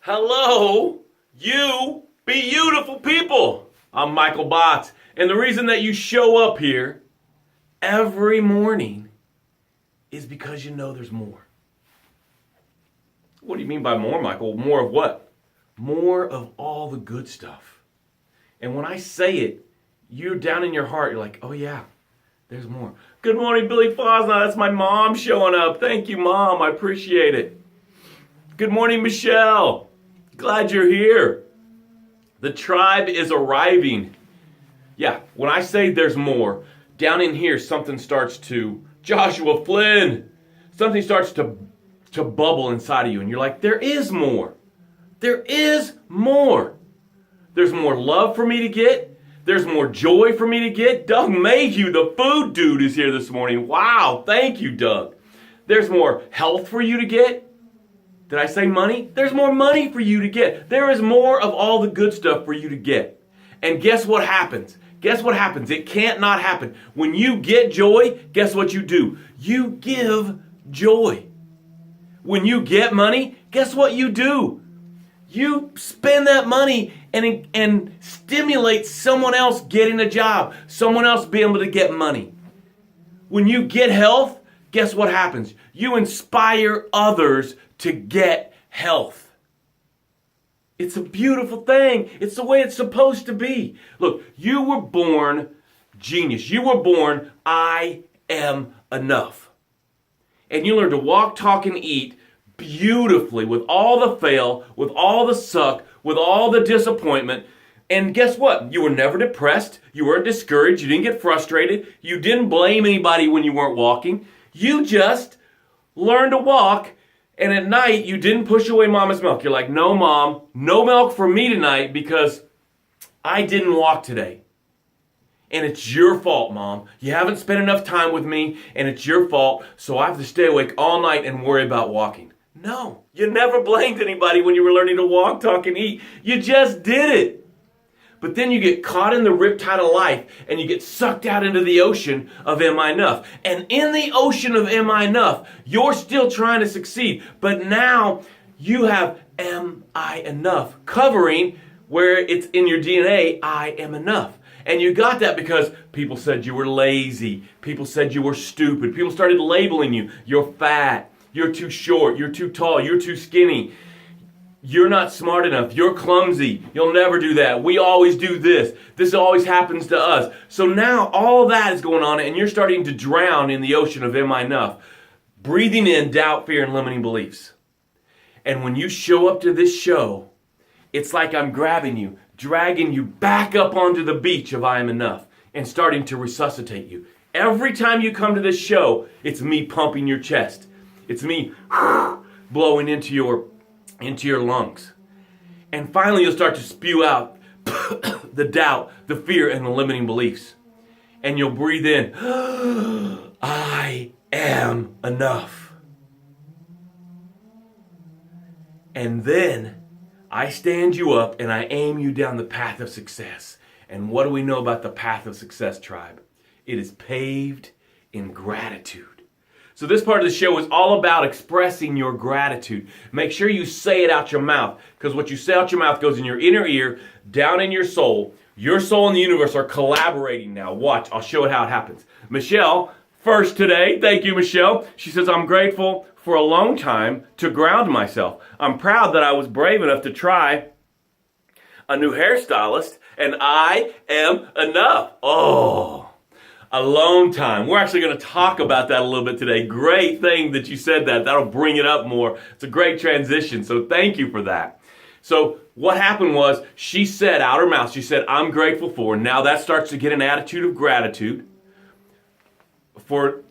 Hello, you beautiful people. I'm Michael Botts, and the reason that you show up here every morning is because you know there's more. What do you mean by more, Michael? More of what? More of all the good stuff. And when I say it, you're down in your heart, you're like, oh yeah, there's more. Good morning, Billy Fosna. That's my mom showing up. Thank you, Mom. I appreciate it. Good morning, Michelle. Glad you're here. The tribe is arriving. Yeah, when I say there's more, down in here something starts to, Joshua Flynn, something starts to bubble inside of you, and you're like, there is more. There is more. There's more love for me to get. There's more joy for me to get. Doug Mayhew, the food dude, is here this morning. Wow, thank you, Doug. There's more health for you to get. Did I say money? There's more money for you to get. There is more of all the good stuff for you to get. And guess what happens? Guess what happens? It can't not happen. When you get joy, guess what you do? You give joy. When you get money, guess what you do? You spend that money and stimulate someone else getting a job, someone else being able to get money. When you get health, guess what happens? You inspire others to get health. It's a beautiful thing. It's the way it's supposed to be. Look, you were born genius. You were born, I am enough. And you learn to walk, talk, and eat beautifully with all the fail, with all the suck, with all the disappointment. And guess what? You were never depressed. You weren't discouraged. You didn't get frustrated. You didn't blame anybody when you weren't walking. You just learned to walk. And at night, you didn't push away Mama's milk. You're like, no, Mom, no milk for me tonight because I didn't walk today. And it's your fault, Mom. You haven't spent enough time with me, and it's your fault, so I have to stay awake all night and worry about walking. No, you never blamed anybody when you were learning to walk, talk, and eat. You just did it. But then you get caught in the riptide of life and you get sucked out into the ocean of am I enough? And in the ocean of am I enough, you're still trying to succeed. But now you have am I enough covering where it's in your DNA, I am enough. And you got that because people said you were lazy. People said you were stupid. People started labeling you. You're fat. You're too short. You're too tall. You're too skinny. You're not smart enough. You're clumsy. You'll never do that. We always do this. This always happens to us. So now all that is going on and you're starting to drown in the ocean of am I enough? Breathing in doubt, fear, and limiting beliefs. And when you show up to this show, it's like I'm grabbing you, dragging you back up onto the beach of I am enough and starting to resuscitate you. Every time you come to this show, it's me pumping your chest. It's me blowing into your lungs. And finally you'll start to spew out the doubt, the fear, and the limiting beliefs. And you'll breathe in, I am enough. And then I stand you up and I aim you down the path of success. And what do we know about the path of success, tribe? It is paved in gratitude. So this part of the show is all about expressing your gratitude. Make sure you say it out your mouth, because what you say out your mouth goes in your inner ear, down in your soul. Your soul and the universe are collaborating now. Watch, I'll show it how it happens. Michelle, first today, thank you, Michelle. She says, I'm grateful for a long time to ground myself. I'm proud that I was brave enough to try a new hairstylist, and I am enough. Oh. Alone time. We're actually going to talk about that a little bit today. Great thing that you said that. That'll bring it up more. It's a great transition, so thank you for that. So what happened was she said out her mouth, she said, I'm grateful for. Now that starts to get an attitude of gratitude for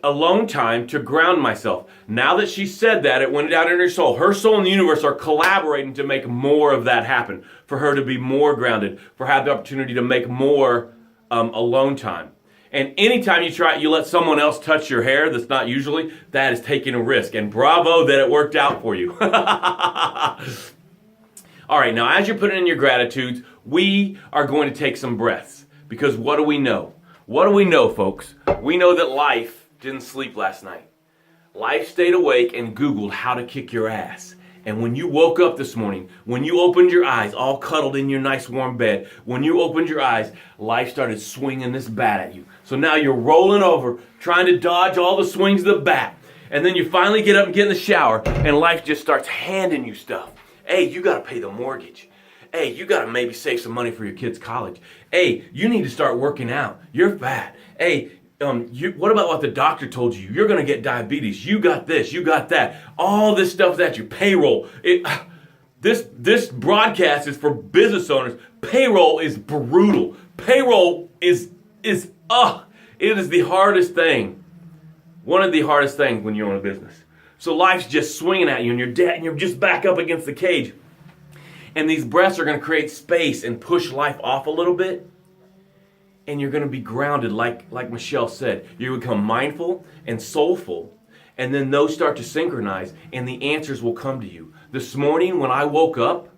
alone time to ground myself. Now that she said that, it went down in her soul. Her soul and the universe are collaborating to make more of that happen, for her to be more grounded, for her to have the opportunity to make more alone time. And anytime you try, you let someone else touch your hair that's not usually, that is taking a risk. And bravo that it worked out for you. All right, now as you're putting in your gratitudes, we are going to take some breaths. Because what do we know? What do we know, folks? We know that life didn't sleep last night. Life stayed awake and Googled how to kick your ass. And when you woke up this morning, when you opened your eyes, all cuddled in your nice warm bed, when you opened your eyes, life started swinging this bat at you. So now you're rolling over, trying to dodge all the swings of the bat. And then you finally get up and get in the shower, and life just starts handing you stuff. Hey, you got to pay the mortgage. Hey, you got to maybe save some money for your kids' college. Hey, you need to start working out. You're fat. Hey, what about what the doctor told you? You're going to get diabetes. You got this. You got that. All this stuff that you payroll. This broadcast is for business owners. Payroll is brutal. Payroll it is the hardest thing. One of the hardest things when you own a business. So life's just swinging at you, and you're just back up against the cage. And these breaths are going to create space and push life off a little bit. And you're going to be grounded, like Michelle said. You become mindful and soulful. And then those start to synchronize, and the answers will come to you. This morning when I woke up,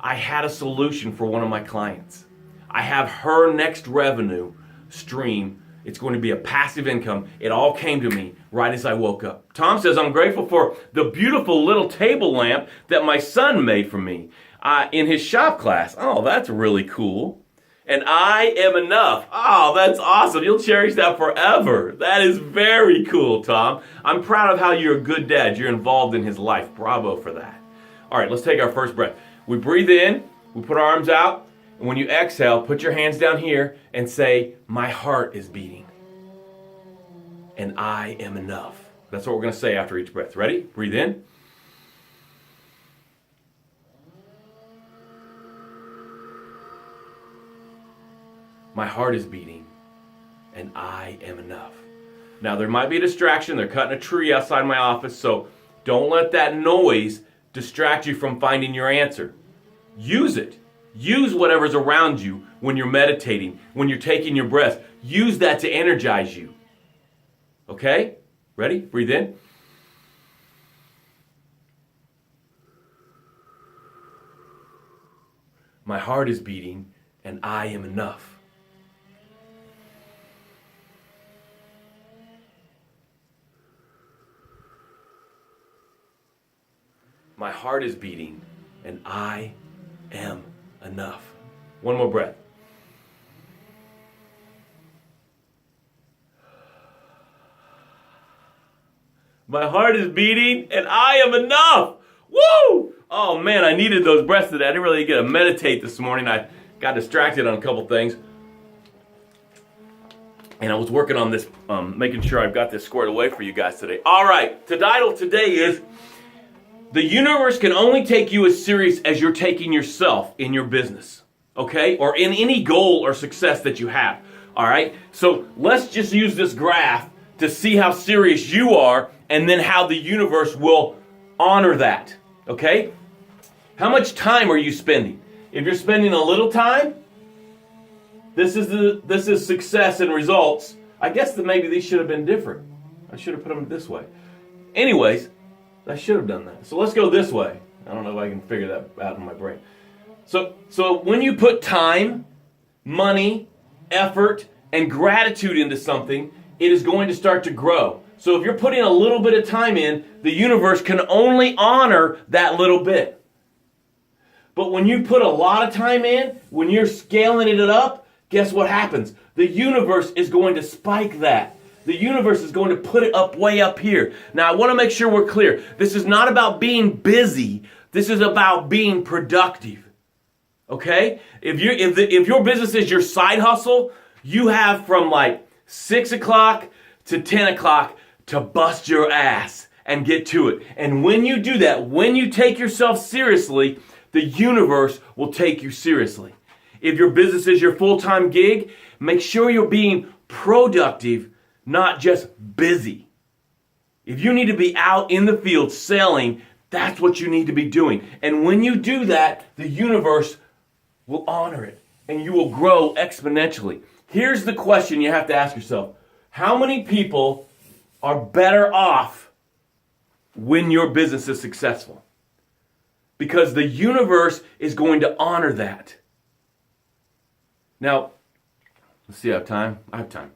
I had a solution for one of my clients. I have her next revenue stream. It's going to be a passive income. It all came to me right as I woke up. Tom says, I'm grateful for the beautiful little table lamp that my son made for me in his shop class. Oh, that's really cool. And I am enough. Oh, that's awesome. You'll cherish that forever. That is very cool, Tom. I'm proud of how you're a good dad. You're involved in his life. Bravo for that. All right, let's take our first breath. We breathe in. We put our arms out. And when you exhale, put your hands down here and say, my heart is beating. And I am enough. That's what we're going to say after each breath. Ready? Breathe in. My heart is beating, and I am enough. Now, there might be a distraction. They're cutting a tree outside my office, so don't let that noise distract you from finding your answer. Use it. Use whatever's around you when you're meditating, when you're taking your breath. Use that to energize you. Okay? Ready? Breathe in. My heart is beating, and I am enough. My heart is beating, and I am enough. One more breath. My heart is beating, and I am enough. Woo! Oh man, I needed those breaths today. I didn't really get to meditate this morning. I got distracted on a couple things. And I was working on this, making sure I've got this squared away for you guys today. All right, the title today is, the universe can only take you as serious as you're taking yourself in your business, okay? Or in any goal or success that you have, all right? So let's just use this graph to see how serious you are and then how the universe will honor that, okay? How much time are you spending? If you're spending a little time, this is success and results. I guess that maybe these should have been different. I should have put them this way. Anyways, I should have done that. So let's go this way. I don't know if I can figure that out in my brain. So when you put time, money, effort, and gratitude into something, it is going to start to grow. So if you're putting a little bit of time in, the universe can only honor that little bit. But when you put a lot of time in, when you're scaling it up, guess what happens? The universe is going to spike that. The universe is going to put it up way up here. Now, I want to make sure we're clear. This is not about being busy. This is about being productive. Okay? If your business is your side hustle, you have from like 6 o'clock to 10 o'clock to bust your ass and get to it. And when you do that, when you take yourself seriously, the universe will take you seriously. If your business is your full-time gig, make sure you're being productive, not just busy. If you need to be out in the field selling, that's what you need to be doing. And when you do that, the universe will honor it and you will grow exponentially. Here's the question you have to ask yourself. How many people are better off when your business is successful? Because the universe is going to honor that. Now, let's see, I have time? I have time.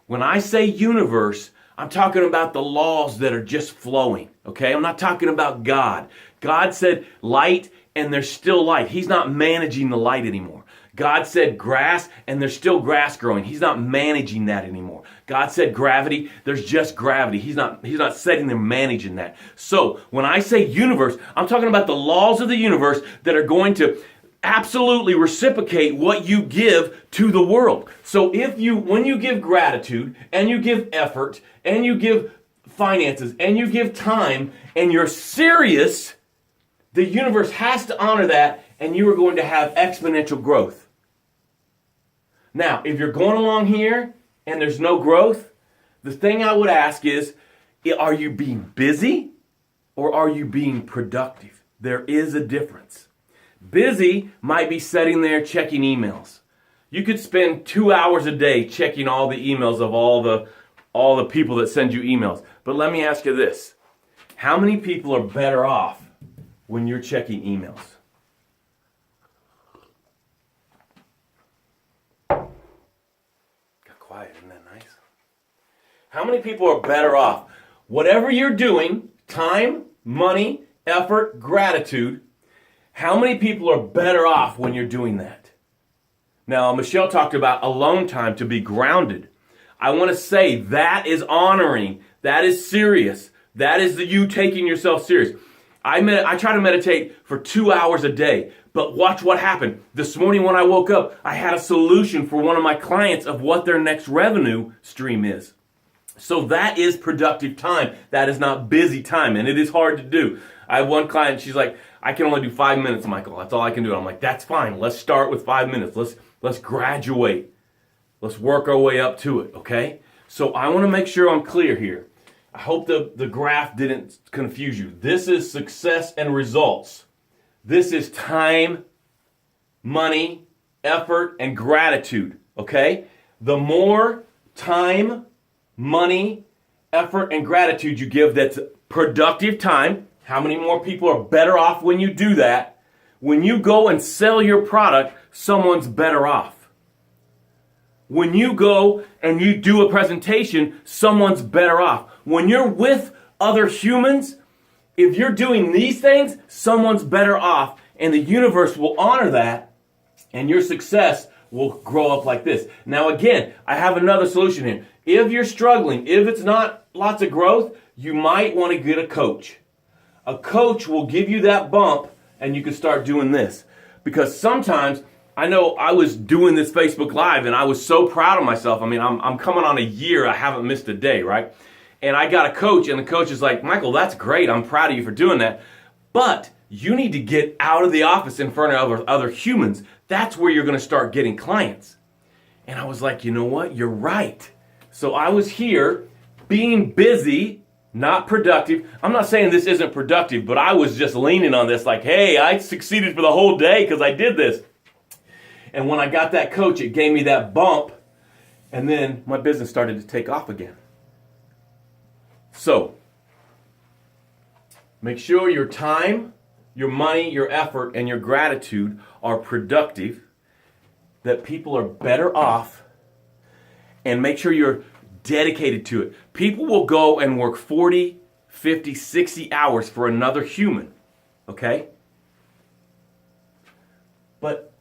When I say universe, I'm talking about the laws that are just flowing, okay? I'm not talking about God. God said light, and there's still light. He's not managing the light anymore. God said grass, and there's still grass growing. He's not managing that anymore. God said gravity, there's just gravity. He's not sitting there managing that. So when I say universe, I'm talking about the laws of the universe that are going to absolutely reciprocate what you give to the world. So when you give gratitude, and you give effort, and you give finances, and you give time, and you're serious, the universe has to honor that, and you are going to have exponential growth. Now, if you're going along here and there's no growth, the thing I would ask is, are you being busy or are you being productive? There is a difference. Busy might be sitting there checking emails. You could spend 2 hours a day checking all the emails of all the people that send you emails. But let me ask you this. How many people are better off when you're checking emails? Quiet, isn't that nice? How many people are better off? Whatever you're doing, time, money, effort, gratitude, how many people are better off when you're doing that? Now, Michelle talked about alone time to be grounded. I want to say that is honoring. That is serious. That is you taking yourself serious. I try to meditate for 2 hours a day, but watch what happened. This morning when I woke up, I had a solution for one of my clients of what their next revenue stream is. So that is productive time. That is not busy time, and it is hard to do. I have one client, she's like, I can only do 5 minutes, Michael. That's all I can do. I'm like, that's fine. Let's start with 5 minutes. Let's graduate. Let's work our way up to it, okay? So I want to make sure I'm clear here. I hope the graph didn't confuse you. This is success and results. This is time, money, effort, and gratitude, okay? The more time, money, effort, and gratitude you give that's productive time, how many more people are better off when you do that? When you go and sell your product, someone's better off. When you go and you do a presentation, someone's better off. When you're with other humans, if you're doing these things, someone's better off. And the universe will honor that, and your success will grow up like this. Now again, I have another solution here. If you're struggling, if it's not lots of growth, you might want to get a coach. A coach will give you that bump, and you can start doing this. Because sometimes, I know I was doing this Facebook Live, and I was so proud of myself. I mean, I'm coming on a year. I haven't missed a day, right? And I got a coach, and the coach is like, Michael, that's great. I'm proud of you for doing that. But you need to get out of the office in front of other humans. That's where you're going to start getting clients. And I was like, you know what? You're right. So I was here being busy, not productive. I'm not saying this isn't productive, but I was just leaning on this like, hey, I succeeded for the whole day because I did this. And when I got that coach, it gave me that bump. And then my business started to take off again. So, make sure your time, your money, your effort, and your gratitude are productive, that people are better off, and make sure you're dedicated to it. People will go and work 40, 50, 60 hours for another human, okay? But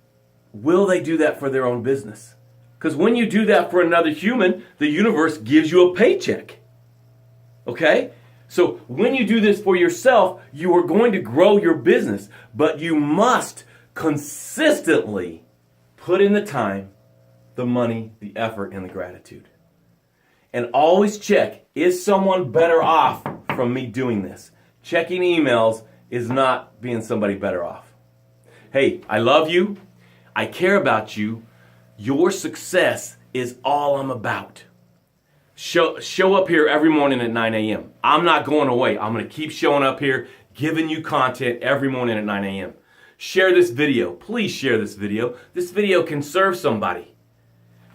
will they do that for their own business? Because when you do that for another human, the universe gives you a paycheck. Okay? So when you do this for yourself, you are going to grow your business. But you must consistently put in the time, the money, the effort, and the gratitude. And always check, is someone better off from me doing this? Checking emails is not being somebody better off. Hey, I love you. I care about you. Your success is all I'm about. Show up here every morning at 9 a.m. I'm not going away. I'm going to keep showing up here, giving you content every morning at 9 a.m. Share this video. Please share this video. This video can serve somebody.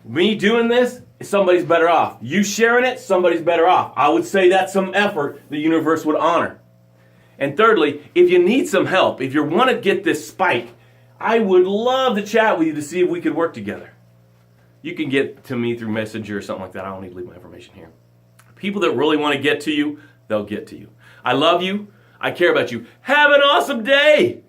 Me doing this, somebody's better off. You sharing it, somebody's better off. I would say that's some effort the universe would honor. And thirdly, if you need some help, if you want to get this spike, I would love to chat with you to see if we could work together. You can get to me through Messenger or something like that. I don't need to leave my information here. People that really want to get to you, they'll get to you. I love you. I care about you. Have an awesome day.